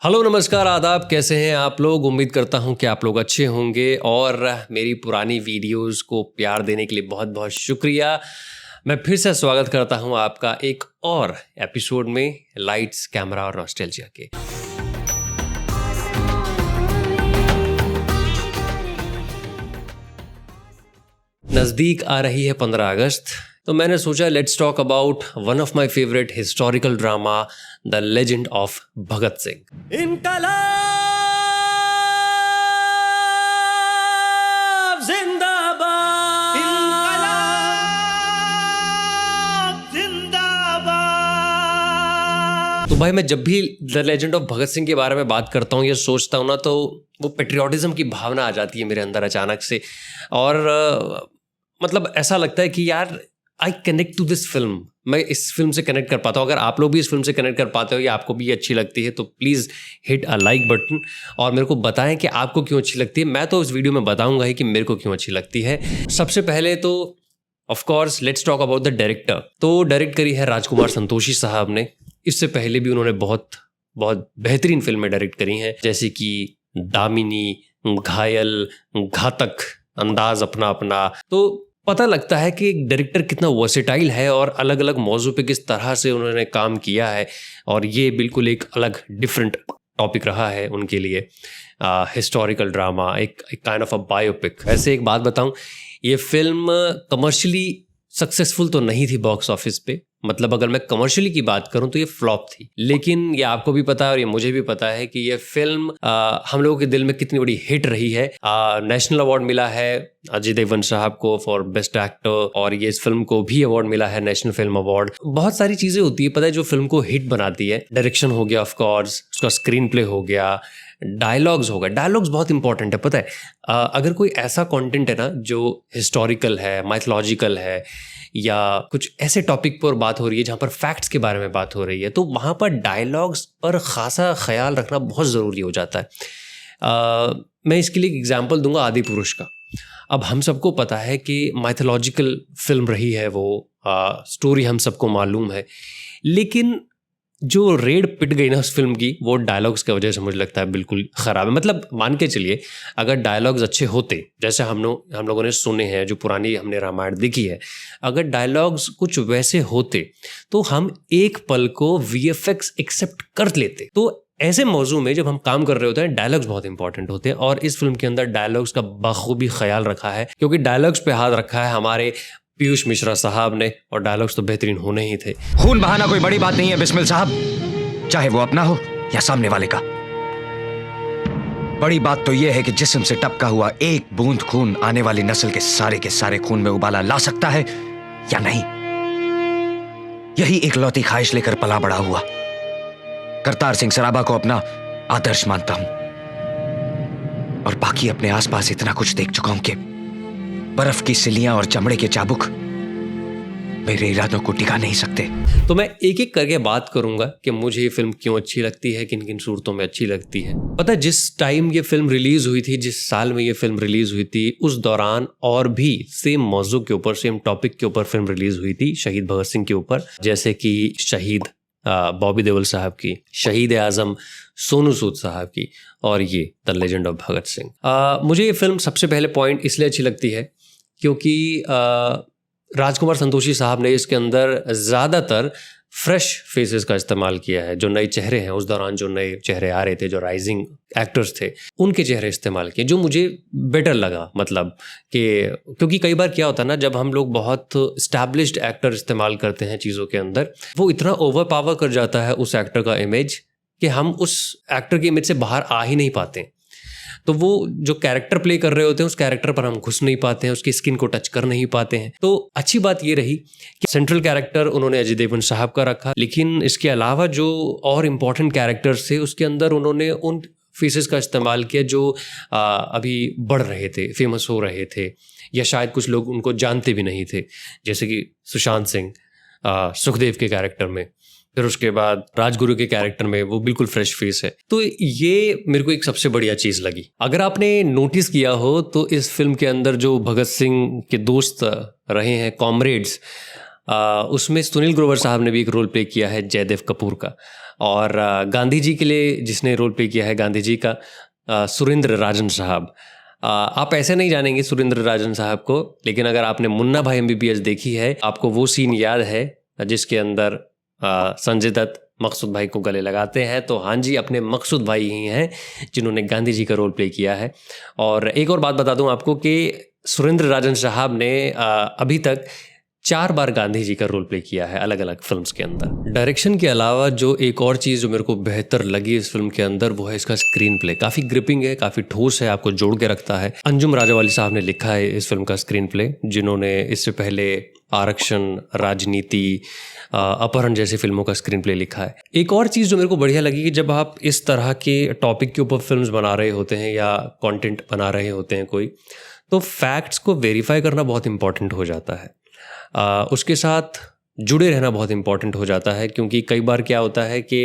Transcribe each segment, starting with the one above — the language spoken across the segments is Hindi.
हेलो नमस्कार आदाब, कैसे हैं आप लोग। उम्मीद करता हूं कि आप लोग अच्छे होंगे और मेरी पुरानी वीडियोस को प्यार देने के लिए बहुत बहुत शुक्रिया। मैं फिर से स्वागत करता हूं आपका एक और एपिसोड में लाइट्स कैमरा और नॉस्टैल्जिया के। नज़दीक आ रही है 15 अगस्त, तो मैंने सोचा let's talk about one of my favourite historical drama the legend of Bhagat Singh. इनकलाब जिंदाबाद, इनकलाब जिंदाबाद। तो भाई मैं जब भी the legend of Bhagat Singh के बारे में बात करता हूँ या सोचता हूँ ना, तो वो पेट्रियाटिज्म की भावना आ जाती है मेरे अंदर अचानक से। और मतलब ऐसा लगता है कि यार I connect to this film, मैं इस फिल्म से कनेक्ट कर पाता हूँ। अगर आप लोग भी इस फिल्म से कनेक्ट कर पाते हो या आपको भी अच्छी लगती है तो please hit a like button और मेरे को बताएं कि आपको क्यों अच्छी लगती है। मैं तो इस वीडियो में बताऊंगा ही कि मेरे को क्यों अच्छी लगती है। सबसे पहले तो of course let's talk about the director. तो डायरेक्ट करी है राजकुमार संतोषी साहब ने। इससे पहले भी उन्होंने बहुत बहुत बेहतरीन फिल्में डायरेक्ट करी हैं, जैसे कि दामिनी, घायल, घातक, अंदाज अपना अपना। तो पता लगता है कि एक डायरेक्टर कितना वर्सेटाइल है और अलग अलग मौजू पे किस तरह से उन्होंने काम किया है। और ये बिल्कुल एक अलग डिफरेंट टॉपिक रहा है उनके लिए। हिस्टोरिकल ड्रामा, एक काइंड ऑफ अ बायोपिक। वैसे एक बात बताऊं, ये फिल्म कमर्शियली सक्सेसफुल तो नहीं थी बॉक्स ऑफिस पे। मतलब अगर मैं कमर्शियली की बात करूं तो ये फ्लॉप थी। लेकिन ये आपको भी पता है और ये मुझे भी पता है कि ये फिल्म हम लोगों के दिल में कितनी बड़ी हिट रही है। नेशनल अवार्ड मिला है अजय देवगन साहब को फॉर बेस्ट एक्टर, और ये इस फिल्म को भी अवार्ड मिला है नेशनल फिल्म अवार्ड। बहुत सारी चीजें होती है पता है जो फिल्म को हिट बनाती है। डायरेक्शन हो गया, ऑफ कोर्स उसका स्क्रीन प्ले हो गया, डायलॉग्स होगा। डायलॉग्स बहुत इंपॉर्टेंट है पता है। अगर कोई ऐसा कंटेंट है ना जो हिस्टोरिकल है, माइथोलॉजिकल है, या कुछ ऐसे टॉपिक पर बात हो रही है जहाँ पर फैक्ट्स के बारे में बात हो रही है, तो वहाँ पर डायलॉग्स पर खासा ख्याल रखना बहुत ज़रूरी हो जाता है। मैं इसके लिए एक एग्जांपल दूंगा आदि पुरुष का। अब हम सबको पता है कि माइथोलॉजिकल फिल्म रही है वो, स्टोरी हम सबको मालूम है, लेकिन जो रेड पिट गई ना उस फिल्म की, वो डायलॉग्स की वजह से मुझे लगता है बिल्कुल ख़राब है। मतलब मान के चलिए अगर डायलॉग्स अच्छे होते, जैसे हम लोगों ने सुने हैं, जो पुरानी हमने रामायण देखी है, अगर डायलॉग्स कुछ वैसे होते तो हम एक पल को VFX एक्सेप्ट कर लेते। तो ऐसे मौजू में जब हम काम कर रहे होते हैं, डायलॉग्स बहुत इंपॉर्टेंट होते हैं। और इस फिल्म के अंदर डायलॉग्स का बखूबी ख्याल रखा है, क्योंकि डायलॉग्स पे हाथ रखा है हमारे पीयूष मिश्रा साहब ने, और डायलॉग्स तो बेहतरीन होने ही थे। खून बहाना कोई बड़ी बात नहीं है बिस्मिल साहब, चाहे वो अपना हो या सामने वाले का। बड़ी बात तो यह है कि जिस्म से टपका हुआ एक बूंद खून आने वाली नस्ल के सारे खून में उबाला ला सकता है या नहीं। यही एक लौती ख्वाहिश लेकर पला बड़ा हुआ करतार सिंह सराबा को अपना आदर्श मानता हूं, और बाकी अपने आसपास इतना कुछ देख चुका हूं कि बर्फ की सिलियां और चमड़े के चाबुक मेरे इरादों को टिका नहीं सकते। तो मैं एक एक करके बात करूंगा कि मुझे ये फिल्म क्यों अच्छी लगती है, किन किन सूरतों में अच्छी लगती है। पता है जिस टाइम ये फिल्म रिलीज हुई थी, जिस साल में ये फिल्म रिलीज हुई थी, उस दौरान और भी सेम मौजू के ऊपर, सेम टॉपिक के ऊपर फिल्म रिलीज हुई थी शहीद भगत सिंह के ऊपर। जैसे कि शहीद बॉबी देओल साहब की, शहीद आजम सोनू सूद साहब की, और ये the legend of Bhagat Singh. मुझे ये फिल्म सबसे पहले पॉइंट इसलिए अच्छी लगती है क्योंकि राजकुमार संतोषी साहब ने इसके अंदर ज़्यादातर फ्रेश फेसेस का इस्तेमाल किया है। जो नए चेहरे हैं, उस दौरान जो नए चेहरे आ रहे थे, जो राइजिंग एक्टर्स थे, उनके चेहरे इस्तेमाल किए, जो मुझे बेटर लगा। मतलब कि क्योंकि कई बार क्या होता है ना, जब हम लोग बहुत इस्टेब्लिश्ड एक्टर इस्तेमाल करते हैं चीज़ों के अंदर, वो इतना ओवर पावर कर जाता है उस एक्टर का इमेज कि हम उस एक्टर की इमेज से बाहर आ ही नहीं पाते। तो वो जो कैरेक्टर प्ले कर रहे होते हैं, उस कैरेक्टर पर हम घुस नहीं पाते हैं, उसकी स्किन को टच कर नहीं पाते हैं। तो अच्छी बात ये रही कि सेंट्रल कैरेक्टर उन्होंने अजय देवगन साहब का रखा, लेकिन इसके अलावा जो और इम्पोर्टेंट कैरेक्टर्स थे उसके अंदर उन्होंने उन फेसेस का इस्तेमाल किया जो अभी बढ़ रहे थे, फेमस हो रहे थे, या शायद कुछ लोग उनको जानते भी नहीं थे। जैसे कि सुशांत सिंह सुखदेव के कैरेक्टर में, फिर उसके बाद राजगुरु के कैरेक्टर में वो बिल्कुल फ्रेश फेस है। तो ये मेरे को एक सबसे बढ़िया चीज़ लगी। अगर आपने नोटिस किया हो तो इस फिल्म के अंदर जो भगत सिंह के दोस्त रहे हैं, कॉमरेड्स, उसमें सुनील ग्रोवर साहब ने भी एक रोल प्ले किया है जयदेव कपूर का। और गांधी जी के लिए जिसने रोल प्ले किया है गांधी जी का, सुरेंद्र राजन साहब। आप ऐसे नहीं जानेंगे सुरेंद्र राजन साहब को, लेकिन अगर आपने मुन्ना भाई MBBS देखी है, आपको वो सीन याद है जिसके अंदर संजय दत्त मकसूद भाई को गले लगाते हैं, तो हाँ जी, अपने मकसूद भाई ही हैं जिन्होंने गांधी जी का रोल प्ले किया है। और एक और बात बता दूं आपको कि सुरेंद्र राजन साहब ने अभी तक 4 बार गांधी जी का रोल प्ले किया है अलग अलग फिल्म्स के अंदर। डायरेक्शन के अलावा जो एक और चीज़ जो मेरे को बेहतर लगी इस फिल्म के अंदर, वो है इसका स्क्रीन प्ले। काफ़ी ग्रिपिंग है, काफ़ी ठोस है, आपको जोड़ के रखता है। अंजुम राजावाली साहब ने लिखा है इस फिल्म का स्क्रीन प्ले, जिन्होंने इससे पहले आरक्षण, राजनीति, अपहरण जैसी फिल्मों का स्क्रीन प्ले लिखा है। एक और चीज़ जो मेरे को बढ़िया लगी कि जब आप इस तरह के टॉपिक के ऊपर फिल्म्स बना रहे होते हैं या कंटेंट बना रहे होते हैं कोई, तो फैक्ट्स को वेरीफाई करना बहुत इंपॉर्टेंट हो जाता है। उसके साथ जुड़े रहना बहुत इंपॉर्टेंट हो जाता है, क्योंकि कई बार क्या होता है कि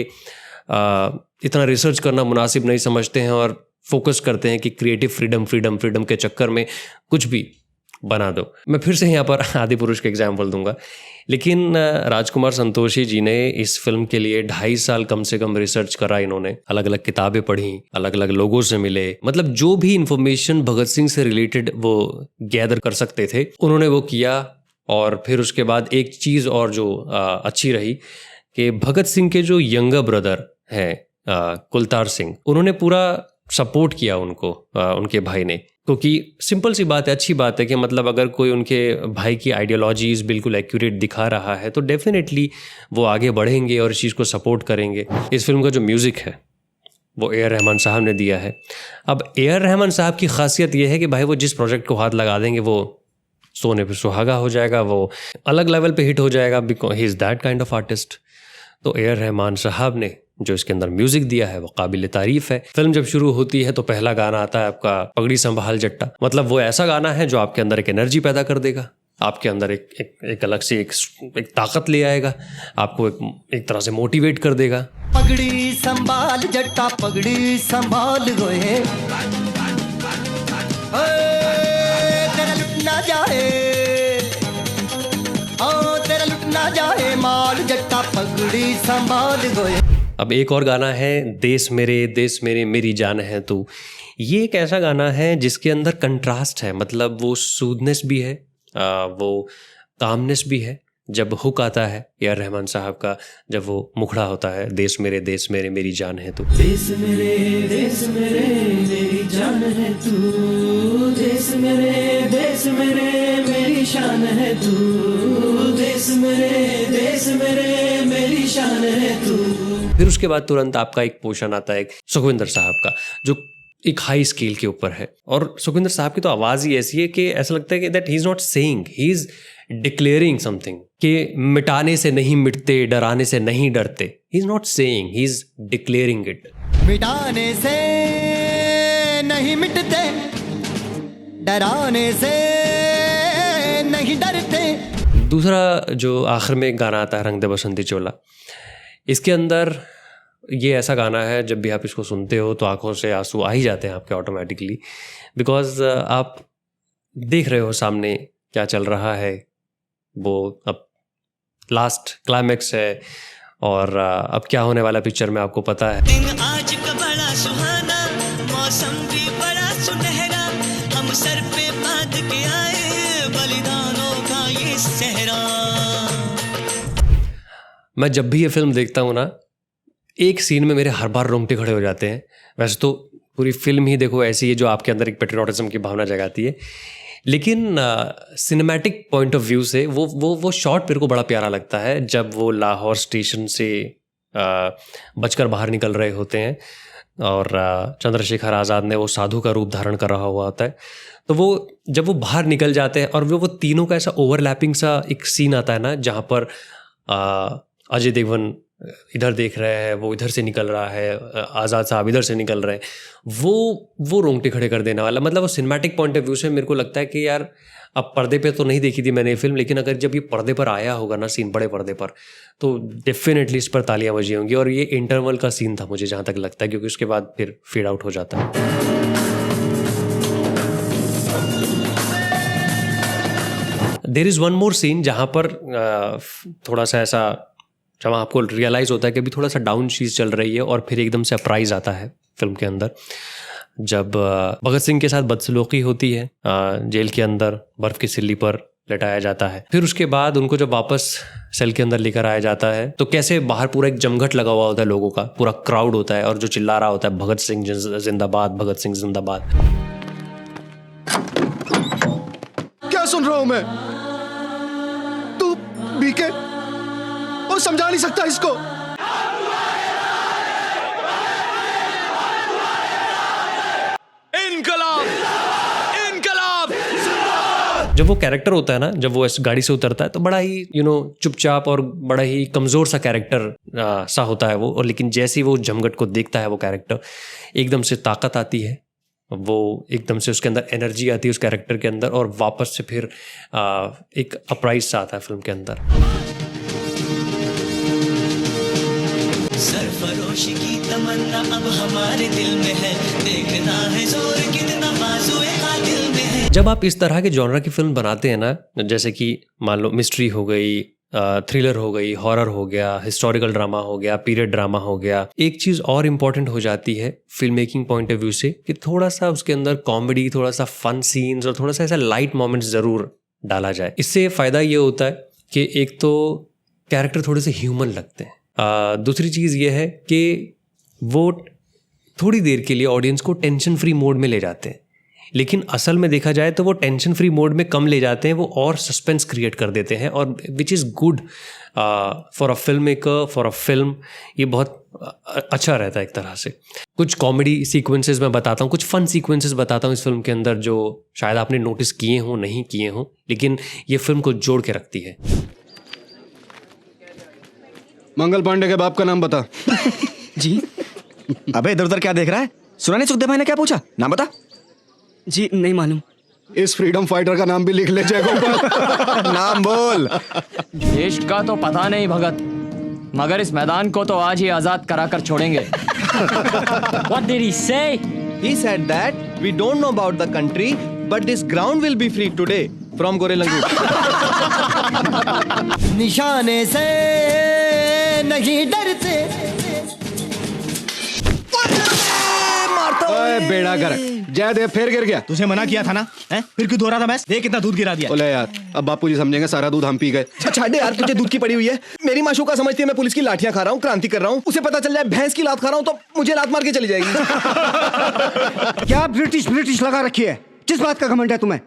इतना रिसर्च करना मुनासिब नहीं समझते हैं और फोकस करते हैं कि क्रिएटिव फ्रीडम के चक्कर में कुछ भी बना दो। मैं फिर से यहाँ पर आदिपुरुष का एग्जाम्पल दूंगा, लेकिन राजकुमार संतोषी जी ने इस फिल्म के लिए 2.5 साल कम से कम रिसर्च करा। इन्होंने अलग अलग किताबें पढ़ी, अलग अलग लोगों से मिले, मतलब जो भी इंफॉर्मेशन भगत सिंह से रिलेटेड वो गैदर कर सकते थे उन्होंने वो किया। और फिर उसके बाद एक चीज़ और जो अच्छी रही कि भगत सिंह के जो यंगर ब्रदर हैं कुलतार सिंह, उन्होंने पूरा सपोर्ट किया उनको, उनके भाई ने, क्योंकि सिंपल सी बात है, अच्छी बात है कि मतलब अगर कोई उनके भाई की आइडियोलॉजीज़ बिल्कुल एक्यूरेट दिखा रहा है तो डेफिनेटली वो आगे बढ़ेंगे और इस चीज़ को सपोर्ट करेंगे। इस फिल्म का जो म्यूज़िक है वो A.R. रहमान साहब ने दिया है। अब A.R. रहमान साहब की खासियत ये है कि भाई वो जिस प्रोजेक्ट को हाथ लगा देंगे वो सोने पे सुहागा हो जाएगा, वो अलग लेवल पे हिट हो जाएगा, because he is that kind of artist. तो A.R. रहमान साहब ने जो इसके अंदर म्यूजिक दिया है वो काबिल तारीफ है। फिल्म जब शुरू होती है तो पहला गाना आता है आपका पगड़ी संभाल जट्टा। मतलब वो ऐसा गाना है जो आपके अंदर एक एनर्जी पैदा कर देगा, आपके अंदर एक अलग से एक ताकत ले आएगा, आपको एक तरह से मोटिवेट कर देगा। पगड़ी संभाल जट्टा, पगड़ी संभाल गोए, तेरा लुट ना जाए, तेरा लुट ना जाए माल जट्टा, पगड़ी संभाल गोए। अब एक और गाना है देश मेरे मेरी जान है तू। ये एक ऐसा गाना है जिसके अंदर कंट्रास्ट है, मतलब वो सूदनेस भी है, वो कामनेस भी है। जब हुक आता है A.R. रहमान साहब का, जब वो मुखड़ा होता है देश मेरे मेरी जान है तू, देश मेरे मेरी जान है तू, देश मेरे मेरी शान है तू, देश मेरे मेरी शान है तू। फिर उसके बाद तुरंत आपका एक पोर्शन आता है सुखविंदर साहब का, जो एक हाई स्केल के ऊपर है। और सुखविंदर साहब की तो आवाज़ ही ऐसी है कि ऐसा लगता है कि that he is not saying, he is declaring something, कि मिटाने से नहीं मिटते, डराने से नहीं डरते। He is not saying, he is declaring it. मिटाने से नहीं मिटते, डराने से नहीं डरते। दूसरा जो आखिर में गाना आता है रंग दे बसंती चोला, इसके अंदर ये ऐसा गाना है जब भी आप इसको सुनते हो तो आंखों से आंसू आ ही जाते हैं आपके ऑटोमेटिकली, बिकॉज आप देख रहे हो सामने क्या चल रहा है। वो अब लास्ट क्लाइमेक्स है और अब क्या होने वाला पिक्चर में आपको पता है। दिन आज का बड़ा सुहाना, मौसम भी बड़ा सुनहरा, हम सर पे बांध के आए बलिदानों का ये सहरा। मैं जब भी ये फिल्म देखता हूँ ना, एक सीन में मेरे हर बार रोंगटे खड़े हो जाते हैं। वैसे तो पूरी फिल्म ही देखो ऐसी है जो आपके अंदर एक पेट्रियोटिज्म की भावना जगाती है, लेकिन सिनेमैटिक पॉइंट ऑफ व्यू से वो शॉट मेरे को बड़ा प्यारा लगता है जब वो लाहौर स्टेशन से बचकर बाहर निकल रहे होते हैं और चंद्रशेखर आज़ाद ने वो साधु का रूप धारण कर रहा हुआ होता है। तो वो जब वो बाहर निकल जाते हैं और वो तीनों का ऐसा ओवरलैपिंग सा एक सीन आता है ना, जहाँ पर अजय देवगन इधर देख रहे हैं, वो इधर से निकल रहा है, आज़ाद साहब इधर से निकल रहे हैं, वो रोंगटे खड़े कर देने वाला। मतलब वो सिनेमैटिक पॉइंट ऑफ व्यू से मेरे को लगता है कि यार, अब पर्दे पे तो नहीं देखी थी मैंने ये फिल्म, लेकिन अगर जब ये पर्दे पर आया होगा ना सीन, बड़े पर्दे पर, तो डेफिनेटली इस पर तालियां बजी होंगी। और ये इंटरवल का सीन था मुझे जहाँ तक लगता है, क्योंकि उसके बाद फिर फेड आउट हो जाता है। There is one more scene जहाँ पर थोड़ा सा ऐसा जब आपको रियलाइज़ होता है कि अभी थोड़ा सा डाउन चीज़ चल रही है और फिर एकदम से अपराइज आता है फिल्म के अंदर, जब भगत सिंह के साथ बदसलूकी होती है, जेल के अंदर बर्फ़ की सिल्ली पर लटाया जाता है, फिर उसके बाद उनको जब वापस सेल के अंदर लेकर आया जाता है तो कैसे बाहर पूरा एक जमघट लगा हुआ होता है, लोगों का पूरा क्राउड होता है और जो चिल्ला रहा होता है भगत सिंह जिंदाबाद, भगत सिंह जिंदाबाद। क्या सुन रहा हूं मैं? तू बीके और समझा नहीं सकता इसको। इनकलाब, इनकलाब। जब वो कैरेक्टर होता है ना, जब वो इस गाड़ी से उतरता है तो बड़ा ही चुपचाप और बड़ा ही कमज़ोर सा कैरेक्टर सा होता है वो, और लेकिन जैसे ही वो जमघट को देखता है वो कैरेक्टर, एकदम से ताकत आती है, वो एकदम से उसके अंदर एनर्जी आती है उस कैरेक्टर के अंदर, और वापस से फिर एक अपराइज सा आता है फिल्म के अंदर। सरफरोश की तमन्ना अब हमारे दिल में है, देखना है जोर कितना बाजुए कातिल में है। जब आप इस तरह के जॉनरा की फिल्म बनाते हैं ना, जैसे कि मान लो मिस्ट्री हो गई, थ्रिलर हो गई, हॉरर हो गया, हिस्टोरिकल ड्रामा हो गया, पीरियड ड्रामा हो गया, एक चीज़ और इम्पॉर्टेंट हो जाती है film making point of view से कि थोड़ा सा उसके अंदर कॉमेडी, थोड़ा सा फन सीन्स और थोड़ा सा ऐसा लाइट मोमेंट्स ज़रूर डाला जाए। इससे फ़ायदा ये होता है कि एक तो कैरेक्टर थोड़े से ह्यूमन लगते हैं, दूसरी चीज़ ये है कि वो थोड़ी देर के लिए ऑडियंस को टेंशन फ्री मोड में ले जाते हैं, लेकिन असल में देखा जाए तो वो टेंशन फ्री मोड में कम ले जाते हैं, वो और सस्पेंस क्रिएट कर देते हैं, और which is good for a film maker, for a film. ये बहुत अच्छा रहता है एक तरह से। कुछ कॉमेडी सीक्वेंसेस मैं बताता हूँ, कुछ फन सीक्वेंसेस बताता हूँ इस फिल्म के अंदर जो शायद आपने नोटिस किए हों, नहीं किए हों, लेकिन ये फिल्म को जोड़ के रखती है। मंगल पांडे के बाप का नाम बता। जी। अबे इधर उधर क्या देख रहा है? सुना नहीं सुखदेव भाई ने क्या पूछा? नाम बता। जी नहीं मालूम। इस फ्रीडम फाइटर का नाम भी लिख ले जय गोपाल। नाम बोल। देश का तो पता नहीं भगत, मगर इस मैदान को तो आज ही आजाद कराकर छोड़ेंगे। What did he say? He said that we don't know about the country, but this ground will be free today from Gorelangu. निशाने से नहीं डरते। ओए बेड़ा कर, जयदेव फिर गिर गया। तुझे मना किया था ना, हैं? फिर क्यों धो रहा था मैच? देख कितना दूध गिरा दिया। बोले यार, अब बापूजी समझेंगे सारा दूध हम पी गए। छाड़ दे यार, तुझे दूध की पड़ी हुई है। मेरी माशूका समझती है मैं पुलिस की लाठियां खा रहा हूँ, क्रांति कर रहा हूँ। उसे पता चल जाए भैंस की लात खा रहा हूँ तो मुझे लात मार के चली जाएगी। क्या ब्रिटिश लगा रखी है? किस बात का घमंड है तुम्हें?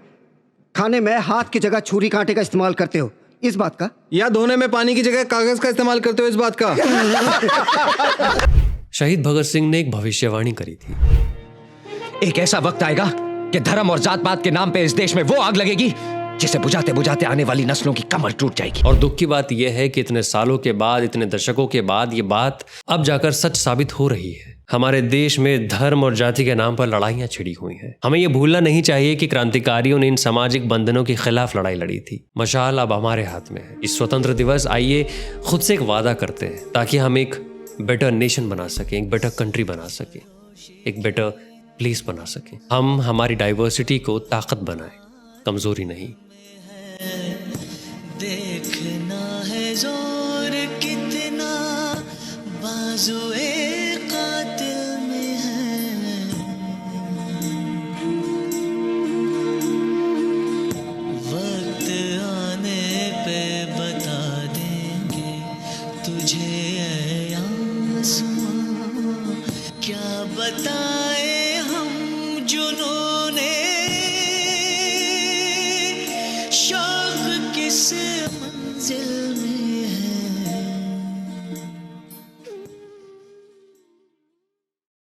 खाने में हाथ की जगह छुरी कांटे का इस्तेमाल करते हो, इस बात का? या धोने में पानी की जगह कागज का इस्तेमाल करते हो, इस बात का? शहीद भगत सिंह ने एक भविष्यवाणी करी थी। एक ऐसा वक्त आएगा कि धर्म और जात पात के नाम पे इस देश में वो आग लगेगी जिसे बुझाते बुझाते आने वाली नस्लों की कमर टूट जाएगी। और दुख की बात यह है कि इतने सालों के बाद, इतने दशकों के बाद ये बात अब जाकर सच साबित हो रही है। हमारे देश में धर्म और जाति के नाम पर लड़ाइयां छिड़ी हुई हैं। हमें ये भूलना नहीं चाहिए कि क्रांतिकारियों ने इन सामाजिक बंधनों के खिलाफ लड़ाई लड़ी थी। मशाल अब हमारे हाथ में है। इस स्वतंत्र दिवस आइए खुद से एक वादा करते हैं ताकि हम एक बेटर नेशन बना सकें, एक बेटर कंट्री बना सकें, एक बेटर प्लेस बना सकें। हम हमारी डाइवर्सिटी को ताकत बनाएं, कमजोरी नहीं। देखना है जोर कितना बाजुए कातिल में है, वक्त आने पे बता देंगे तुझे ऐ आसमां, क्या बताए हम जुनूने शौक किस मंजिल